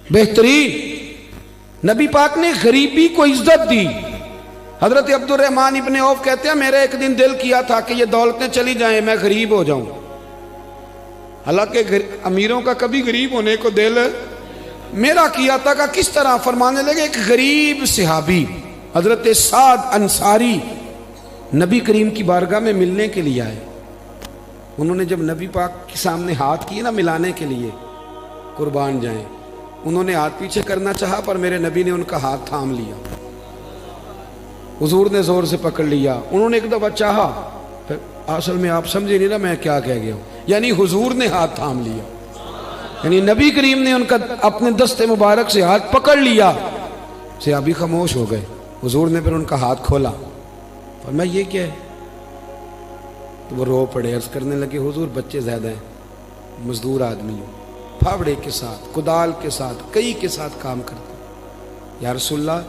बेहतरीन। नबी पाक ने गरीबी को इज्जत दी। हजरत अब्दुर्रहमान इब्ने औफ कहते हैं मेरा एक दिन दिल किया था कि ये दौलतें चली जाएं, मैं गरीब हो जाऊं। हालांकि अमीरों का कभी गरीब होने को दिल मेरा किया था का किस तरह। फरमाने लगे एक गरीब सहाबी हजरत साद अंसारी नबी करीम की बारगाह में मिलने के लिए आए। उन्होंने जब नबी पाक के सामने हाथ किए ना मिलाने के लिए, कुर्बान जाएं, उन्होंने हाथ पीछे करना चाहा पर मेरे नबी ने उनका हाथ थाम लिया। हुजूर ने जोर से पकड़ लिया। उन्होंने एक दफा चाहा, फिर असल में आप समझे नहीं ना मैं क्या कह गया हूं, यानी हुजूर ने हाथ थाम लिया, यानी नबी करीम ने उनका अपने दस्ते मुबारक से हाथ पकड़ लिया। सहाबी खामोश हो गए। हुजूर ने फिर उनका हाथ खोला और मैं ये क्या है, तो वो रो पड़े। अर्ज करने लगे हुजूर बच्चे ज्यादा हैं, मजदूर आदमी हो, फावड़े के साथ कुदाल के साथ कई के साथ काम करते। या रसूलल्लाह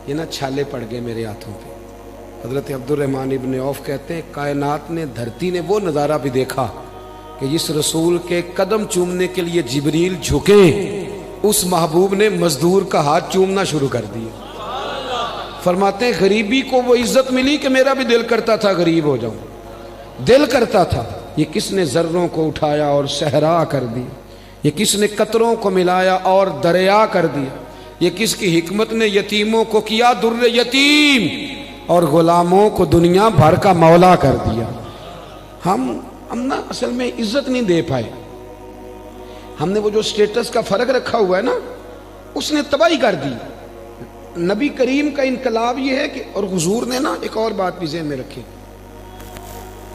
ये ना छाले पड़ गए मेरे हाथों पे। हजरत अब्दुर्रहमान इब्ने औफ कहते हैं कायनात ने धरती ने वो नज़ारा भी देखा कि जिस रसूल के कदम चूमने के लिए जिब्रील झुके, उस महबूब ने मजदूर का हाथ चूमना शुरू कर दिया। फरमाते हैं गरीबी को वो इज्जत मिली कि मेरा भी दिल करता था गरीब हो जाऊं, दिल करता था। ये किसने जर्रों को उठाया और सहरा कर दिया, ये किसने कतरों को मिलाया और दरिया कर दिया, ये किसकी हिकमत ने यतीमों को किया दुर्र यतीम और गुलामों को दुनिया भर का मौला कर दिया। हम ना असल में इज्जत नहीं दे पाए। हमने वो जो स्टेटस का फर्क रखा हुआ है ना, उसने तबाही कर दी। नबी करीम का इनकलाब ये है कि, और हुजूर ने ना एक और बात भी ज़हन में रखी,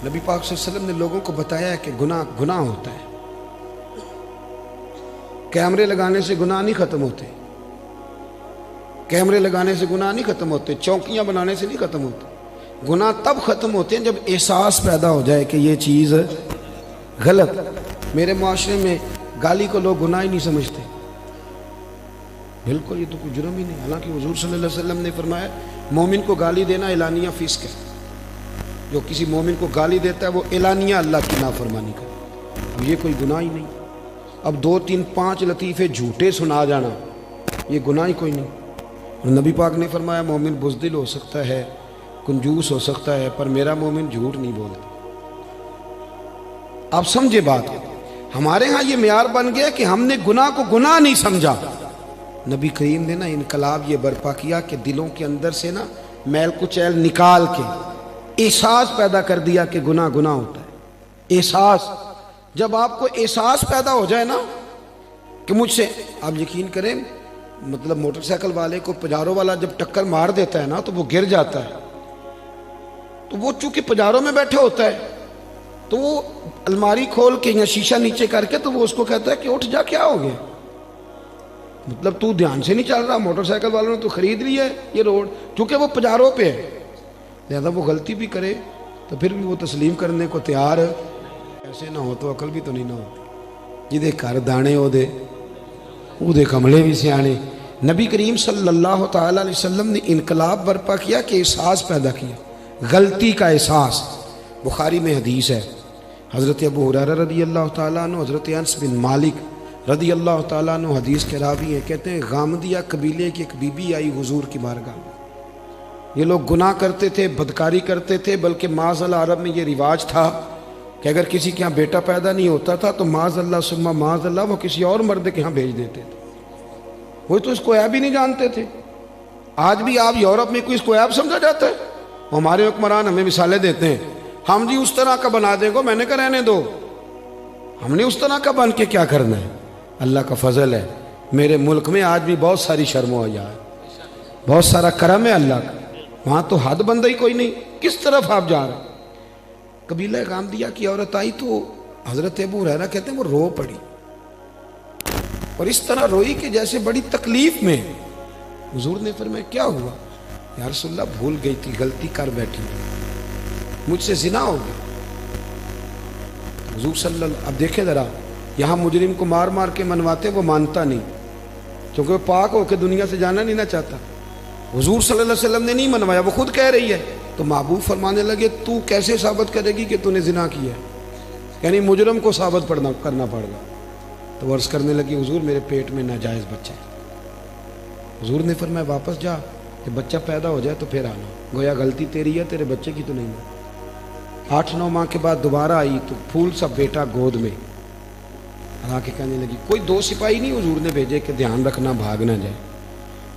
नबी पाक सल्लल्लाहु अलैहि वसल्लम ने लोगों को बताया कि गुनाह होता है। कैमरे लगाने से गुनाह नहीं खत्म होते, कैमरे लगाने से गुनाह नहीं खत्म होते, चौकियां बनाने से नहीं खत्म होते। गुनाह तब खत्म होते हैं जब एहसास पैदा हो जाए कि ये चीज़ गलत। मेरे माशरे में गाली को लोग गुनाह ही नहीं समझते, बिल्कुल ये तो कोई जुर्म ही नहीं। हालांकि हुजूर सल्लल्लाहु अलैहि वसल्लम ने फरमाया मोमिन को गाली देना एलानिया फिस्क है। जो किसी मोमिन को गाली देता है वो एलानिया अल्लाह की नाफरमानी करे। अब ये कोई गुनाह ही नहीं। अब 2 3 5 लतीफ़े झूठे सुना जाना ये गुनाह ही कोई नहीं। और नबी पाक ने फरमाया मोमिन बुज़दिल हो सकता है, कंजूस हो सकता है, पर मेरा मोमिन झूठ नहीं बोलता। आप समझे बात को। हमारे यहाँ ये म्यार बन गया कि हमने गुनाह को गुनाह नहीं समझा। नबी करीम ने ना इनकलाब ये बर्पा किया कि दिलों के अंदर से ना मैल कुचैल निकाल के एहसास पैदा कर दिया कि गुनाह गुनाह होता है। एहसास, जब आपको एहसास पैदा हो जाए ना कि मुझसे, आप यकीन करें, मतलब मोटरसाइकिल वाले को पजारों वाला जब टक्कर मार देता है ना तो वो गिर जाता है, तो वो चूंकि पजारों में बैठे होता है तो वो अलमारी खोल के या शीशा नीचे करके तो वो उसको कहता है कि उठ जा, क्या हो गया, मतलब तू ध्यान से नहीं चल रहा, मोटरसाइकिल वालों ने तो खरीद ली है ये रोड, क्योंकि वो पजारों पे है। लिहाजा वो गलती भी करे तो फिर भी वो तस्लीम करने को तैयार है। ऐसे ना हो तो अकल भी तो नहीं ना होती। जिदे घर दाने ओदे कमले भी सियाने। नबी करीम सल्लल्लाहु तआला अलैहि वसल्लम ने इनकलाब बर्पा किया कि एहसास पैदा किया, गलती का एहसास। बुखारी में हदीस है, हज़रत अबू हुरैरा रदी अल्लाह तआला अन्हु, हज़रत अनस बिन मालिक रदी अल्लाह तआला अन्हु हदीस के रावी हैं। कहते हैं गामदिया कबीले की एक बीबी आई हुजूर की बारगाह में। ये लोग गुनाह करते थे, बदकारी करते थे, बल्कि माज़अल्लाह अरब में ये रिवाज था कि अगर किसी के यहाँ बेटा पैदा नहीं होता था तो माज़अल्लाह सुम्मा माज़अल्लाह वो किसी और मर्द के यहाँ भेज देते थे। वो तो इसको ऐब ही नहीं जानते थे। आज भी आप यूरोप में कोई इसको ऐब समझा जाता है। हमारे हुक्मरान हमें मिसालें देते हैं, हम जी उस तरह का बना देंगे, मैंने कहा रहने दो, हमने उस तरह का बन के क्या करना है। अल्लाह का फजल है, मेरे मुल्क में आज भी बहुत सारी शर्म हो जाए, बहुत सारा करम है अल्लाह का। वहाँ तो हद बंदा ही कोई नहीं, किस तरफ आप जा रहे। कबीला गामदिया की औरत आई तो हज़रत अबू हुरैरा कहते हैं वो रो पड़ी, और इस तरह रोई कि जैसे बड़ी तकलीफ में। हुजूर ने फरमाया क्या हुआ? या रसूलल्लाह भूल गई थी, गलती कर बैठी, मुझसे जिना हो गया। हुजूर सल्लल्लाहु, अब देखे जरा, यहाँ मुजरिम को मार मार के मनवाते, वो मानता नहीं क्योंकि वो पाक होकर दुनिया से जाना नहीं ना चाहता। हुजूर सल्लल्लाहु अलैहि वसल्लम ने नहीं मनवाया, वो खुद कह रही है। तो महबूब फरमाने लगे तू कैसे साबित करेगी कि तूने जिना किया है, यानी मुजरम को साबित करना पड़ेगा। तो वर्ष करने लगी हुजूर मेरे पेट में नाजायज़ बच्चा है। हुजूर ने फरमाया वापस जा, कि बच्चा पैदा हो जाए तो फिर आना, गोया गलती तेरी है, तेरे बच्चे की तो नहीं है। 8-9 माह के बाद दोबारा आई तो फूल सा बेटा गोद में, आके कहने लगी, कोई 2 सिपाही नहीं हुजूर ने भेजे कि ध्यान रखना भाग ना जाए।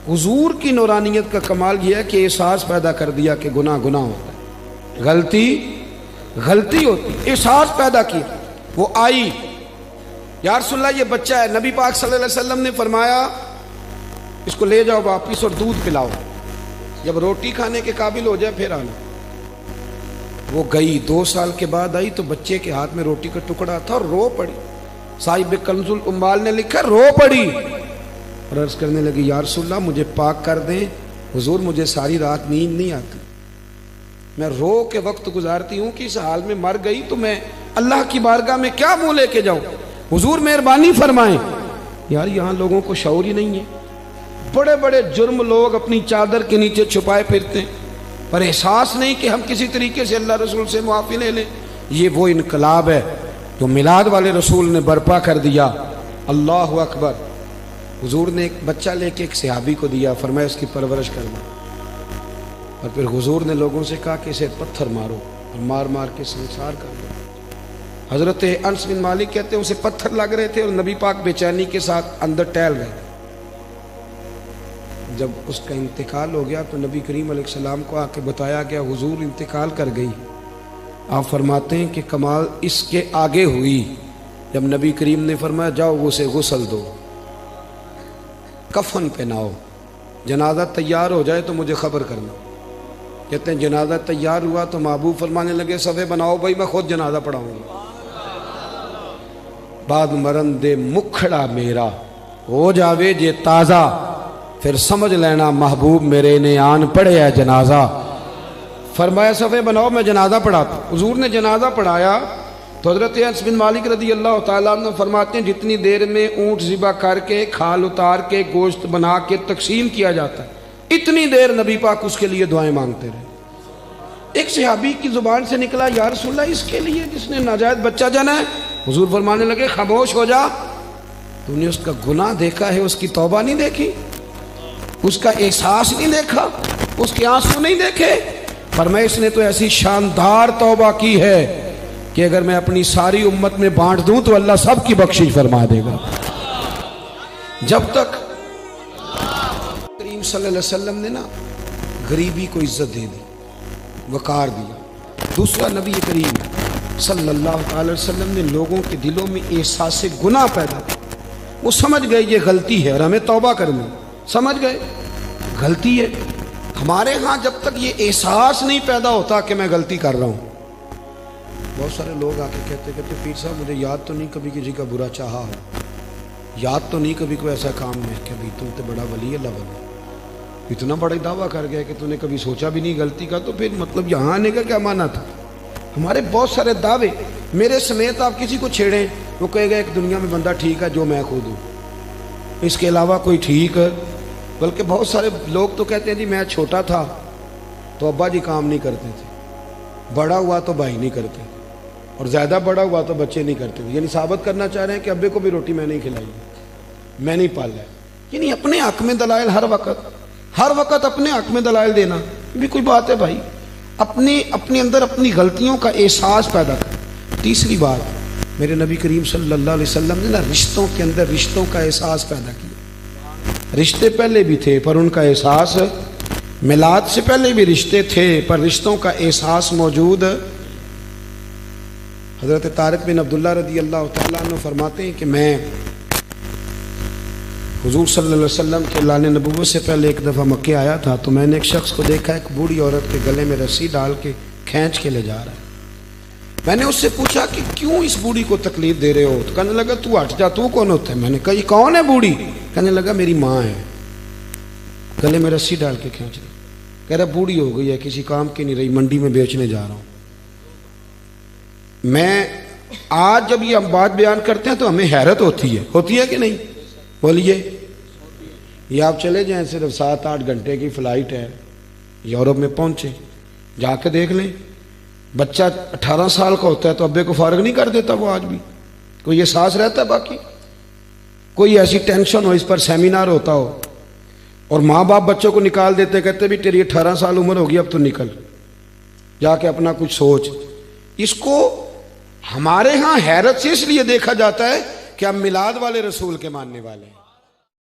हुजूर की नूरानियत का कमाल यह है कि एहसास पैदा कर दिया कि गुनाह गुनाह होता है, गलती गलती होती, एहसास पैदा किया। वो आई, या रसूलल्लाह ये बच्चा है। नबी पाक सल्लल्लाहु अलैहि वसल्लम ने फरमाया इसको ले जाओ वापिस और दूध पिलाओ, जब रोटी खाने के काबिल हो जाए फिर आना। वो गई, 2 साल के बाद आई तो बच्चे के हाथ में रोटी का टुकड़ा था और रो पड़ी। साहिब कंजुल उम्माल ने लिखा रो पड़ी और अर्ज करने लगी, या रसूलल्लाह मुझे पाक कर दें, हुजूर मुझे सारी रात नींद नहीं आती, मैं रो के वक्त गुजारती हूँ कि इस हाल में मर गई तो मैं अल्लाह की बारगाह में क्या मुंह लेके जाऊं, हुजूर मेहरबानी फरमाएं। यार यहाँ लोगों को शऊर ही नहीं है। बड़े बड़े जुर्म लोग अपनी चादर के नीचे छुपाए फिरते हैं, पर एहसास नहीं कि हम किसी तरीके से अल्लाह रसूल से मुआफ़ी ले लें। ये वो इनकलाब है जो मिलाद वाले रसूल ने बर्पा कर दिया। अल्लाह अकबर। हुजूर ने एक बच्चा लेके एक सहाबी को दिया, फरमाया इसकी परवरिश करना, और फिर हुजूर ने लोगों से कहा कि इसे पत्थर मारो और मार मार के संसार कर दो। हजरत अनस बिन मालिक कहते हैं उसे पत्थर लग रहे थे और नबी पाक बेचैनी के साथ अंदर टहल गए। जब उसका इंतकाल हो गया तो नबी करीम अलैहिस्सलाम को आके बताया गया हुजूर इंतकाल कर गई। आप फरमाते हैं कि कमाल इसके आगे हुई जब नबी करीम ने फरमाया जाओ उसे गुस्ल दो, कफन पहनाओ, जनाजा तैयार हो जाए तो मुझे खबर करना। कहते हैं जनाजा तैयार हुआ तो महबूब फरमाने लगे सफ़े बनाओ भाई मैं खुद जनाजा पढ़ाऊंगा। बाद मरन दे मुखड़ा मेरा हो जावे जे ताज़ा, फिर समझ लेना महबूब मेरे ने आन पढ़े है जनाजा। फरमाया सफ़े बनाओ मैं जनाजा पढ़ाता। हुजूर ने जनाजा पढ़ाया तो हज़रत अनस बिन मालिक रज़ी अल्लाह तआला अन्हु फरमाते हैं जितनी देर में ऊँट ज़िबा करके खाल उतार के गोश्त बना के तकसीम किया जाता है, इतनी देर नबी पाक उसके लिए दुआएं मांगते रहे। एक सहाबी की जुबान से निकला या रसूलल्लाह इसके लिए जिसने नाजायज बच्चा जना है। हुजूर फरमाने लगे खामोश हो जा, तूने उसका गुनाह देखा है, उसकी तौबा नहीं देखी, उसका एहसास नहीं देखा, उसके आंसू नहीं देखे। फरमाया इसने तो ऐसी शानदार तौबा की है कि अगर मैं अपनी सारी उम्मत में बांट दूं तो अल्लाह सब की बख्शिश फरमा देगा। जब तक करीम सल्लल्लाहु अलैहि वसल्लम ने ना गरीबी को इज्जत दे दी, वकार दिया। दूसरा नबी करीम सल्लल्लाहु अलैहि वसल्लम ने लोगों के दिलों में एहसास गुनाह पैदा किया। वो समझ गए ये गलती है और हमें तौबा करनी, समझ गए गलती है। हमारे यहाँ जब तक ये एहसास नहीं पैदा होता कि मैं गलती कर रहा हूँ, बहुत सारे लोग आके कहते पीर साहब मुझे याद तो नहीं कभी किसी का बुरा चाहा हो, याद तो नहीं कभी कोई ऐसा काम है कि भाई तुम तो बड़ा वली अल्लाह बना, इतना बड़ा दावा कर गया कि तूने कभी सोचा भी नहीं गलती का, तो फिर मतलब यहाँ आने का क्या माना था। हमारे बहुत सारे दावे, मेरे समेत आप किसी को छेड़ें वो कहेगा एक दुनिया में बंदा ठीक है जो मैं खुद हूँ, इसके अलावा कोई ठीक है। बल्कि बहुत सारे लोग तो कहते हैं जी मैं छोटा था तो अब्बा जी काम नहीं करते थे, बड़ा हुआ तो भाई नहीं करते, और ज़्यादा बड़ा हुआ तो बच्चे नहीं करते थे। यानी साबित करना चाह रहे हैं कि अब्बे को भी रोटी मैं नहीं खिलाई, मैं नहीं पाला है। यानी अपने हक में दलाइल हर वक्त अपने हक में दलाइल देना भी कोई बात है भाई। अपने अंदर अपनी गलतियों का एहसास पैदा कर। तीसरी बात, मेरे नबी करीम सल्लल्लाहु अलैहि वसल्लम ने ना रिश्तों के अंदर रिश्तों का एहसास पैदा किया। रिश्ते पहले भी थे पर उनका एहसास, मिलाद से पहले भी रिश्ते थे पर रिश्तों का एहसास मौजूद। हज़रत तारिक बिन अब्दुल्ला रज़ी अल्लाह तआला अन्हु फरमाते हैं कि मैं हुजूर सल्लल्लाहु अलैहि वसल्लम के लाने नबूवत से पहले एक दफ़ा मक्के आया था तो मैंने एक शख्स को देखा एक बूढ़ी औरत के गले में रस्सी डाल के खींच के ले जा रहा है। मैंने उससे पूछा कि क्यों इस बूढ़ी को तकलीफ दे रहे हो, तो कहने लगा तू हट जा, तू कौन होता है। मैंने कहा ये कौन है बूढ़ी, कहने लगा मेरी माँ है, गले में रस्सी डाल के खींच रही। कह रहा बूढ़ी हो गई है, किसी काम की नहीं रही, मंडी में बेचने जा रहा हूँ। मैं आज जब ये हम बात बयान करते हैं तो हमें हैरत होती है कि नहीं, बोलिए। ये आप चले जाएं, सिर्फ 7-8 घंटे की फ़्लाइट है, यूरोप में पहुँचे, जाके देख लें। बच्चा 18 साल का होता है तो अब्बे को फारग नहीं कर देता वो आज भी, कोई एहसास रहता है। बाकी कोई ऐसी टेंशन हो, इस पर सेमिनार होता हो, और माँ बाप बच्चों को निकाल देते, कहते भी तेरी 18 साल उम्र होगी, अब तो निकल जाके अपना कुछ सोच। इसको हमारे यहाँ हैरत से इसलिए देखा जाता है कि हम मिलाद वाले रसूल के मानने वाले हैं।